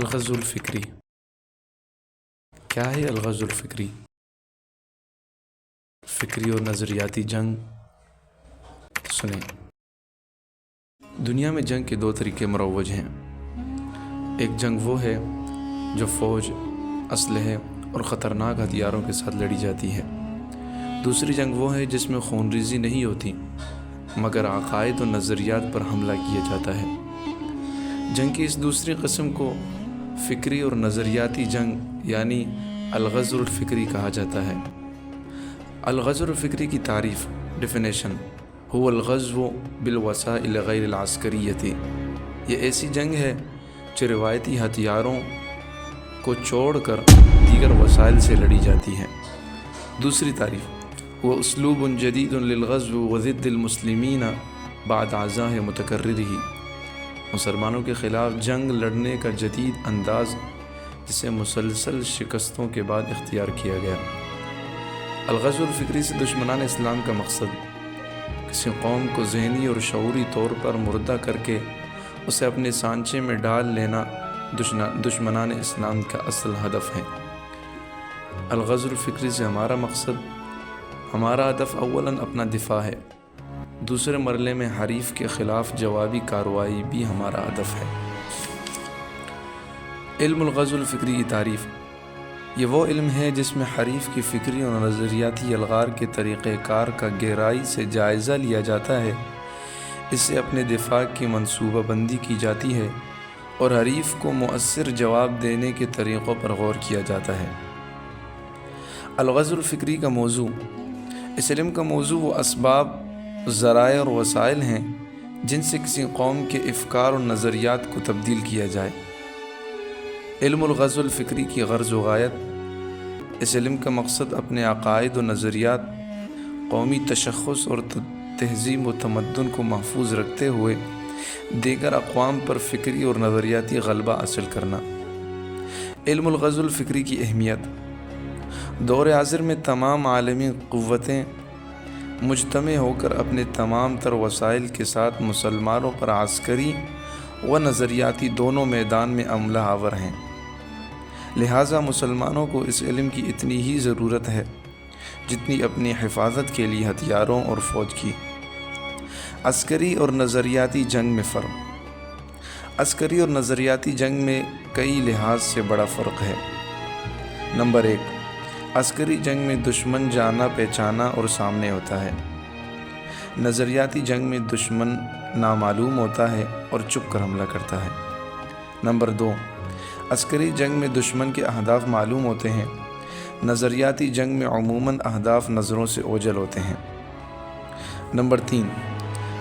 الغزو الفکری کیا ہے؟ الغزو الفکری فکری اور نظریاتی جنگ. سنیں، دنیا میں جنگ کے دو طریقے مروج ہیں. ایک جنگ وہ ہے جو فوج، اسلحے اور خطرناک ہتھیاروں کے ساتھ لڑی جاتی ہے. دوسری جنگ وہ ہے جس میں خون ریزی نہیں ہوتی مگر عقائد و نظریات پر حملہ کیا جاتا ہے. جنگ کی اس دوسری قسم کو فکری اور نظریاتی جنگ یعنی الغزو الفکری کہا جاتا ہے. الغزو الفکری کی تعریف ڈیفینیشن هو الغزو بالوسائل غیر العسکریت. یہ ایسی جنگ ہے جو روایتی ہتھیاروں کو چھوڑ کر دیگر وسائل سے لڑی جاتی ہے. دوسری تعریف وہ اسلوب جدید للغزو وضد المسلمین بعد عزاء متکررہ. مسلمانوں کے خلاف جنگ لڑنے کا جدید انداز جسے مسلسل شکستوں کے بعد اختیار کیا گیا. الغزو الفکری سے دشمنان اسلام کا مقصد کسی قوم کو ذہنی اور شعوری طور پر مردہ کر کے اسے اپنے سانچے میں ڈال لینا دشمنان اسلام کا اصل ہدف ہے. الغزو الفکری سے ہمارا ہدف اولاً اپنا دفاع ہے. دوسرے مرحلے میں حریف کے خلاف جوابی کارروائی بھی ہمارا ہدف ہے. علم الغزو الفکری کی تعریف یہ وہ علم ہے جس میں حریف کی فکری اور نظریاتی الغار کے طریقہ کار کا گہرائی سے جائزہ لیا جاتا ہے. اس سے اپنے دفاع کی منصوبہ بندی کی جاتی ہے اور حریف کو مؤثر جواب دینے کے طریقوں پر غور کیا جاتا ہے. الغزو الفکری کا موضوع اس علم کا موضوع وہ اسباب، ذرائع اور وسائل ہیں جن سے کسی قوم کے افکار اور نظریات کو تبدیل کیا جائے. علم الغزو الفکری کی غرض و غایت اس علم کا مقصد اپنے عقائد و نظریات، قومی تشخص اور تہذیب و تمدن کو محفوظ رکھتے ہوئے دیگر اقوام پر فکری اور نظریاتی غلبہ حاصل کرنا. علم الغزو الفکری کی اہمیت دور حاضر میں تمام عالمی قوتیں مجتمع ہو کر اپنے تمام تر وسائل کے ساتھ مسلمانوں پر عسکری و نظریاتی دونوں میدان میں عملہ آور ہیں. لہٰذا مسلمانوں کو اس علم کی اتنی ہی ضرورت ہے جتنی اپنی حفاظت کے لیے ہتھیاروں اور فوج کی. عسکری اور نظریاتی جنگ میں فرق. عسکری اور نظریاتی جنگ میں کئی لحاظ سے بڑا فرق ہے. نمبر 1، عسکری جنگ میں دشمن جانا پہچانا اور سامنے ہوتا ہے. نظریاتی جنگ میں دشمن نامعلوم ہوتا ہے اور چھپ کر حملہ کرتا ہے. نمبر 2، عسکری جنگ میں دشمن کے اہداف معلوم ہوتے ہیں. نظریاتی جنگ میں عموماً اہداف نظروں سے اوجھل ہوتے ہیں. نمبر 3،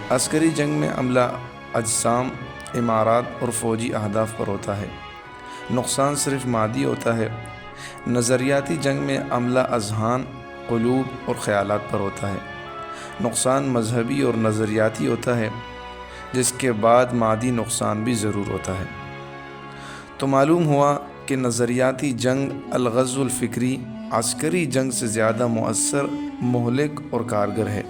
عسکری جنگ میں عملہ اجسام، عمارات اور فوجی اہداف پر ہوتا ہے. نقصان صرف مادی ہوتا ہے. نظریاتی جنگ میں عملہ اذہان، قلوب اور خیالات پر ہوتا ہے. نقصان مذہبی اور نظریاتی ہوتا ہے جس کے بعد مادی نقصان بھی ضرور ہوتا ہے. تو معلوم ہوا کہ نظریاتی جنگ الغزو الفکری عسکری جنگ سے زیادہ مؤثر، مہلک اور کارگر ہے.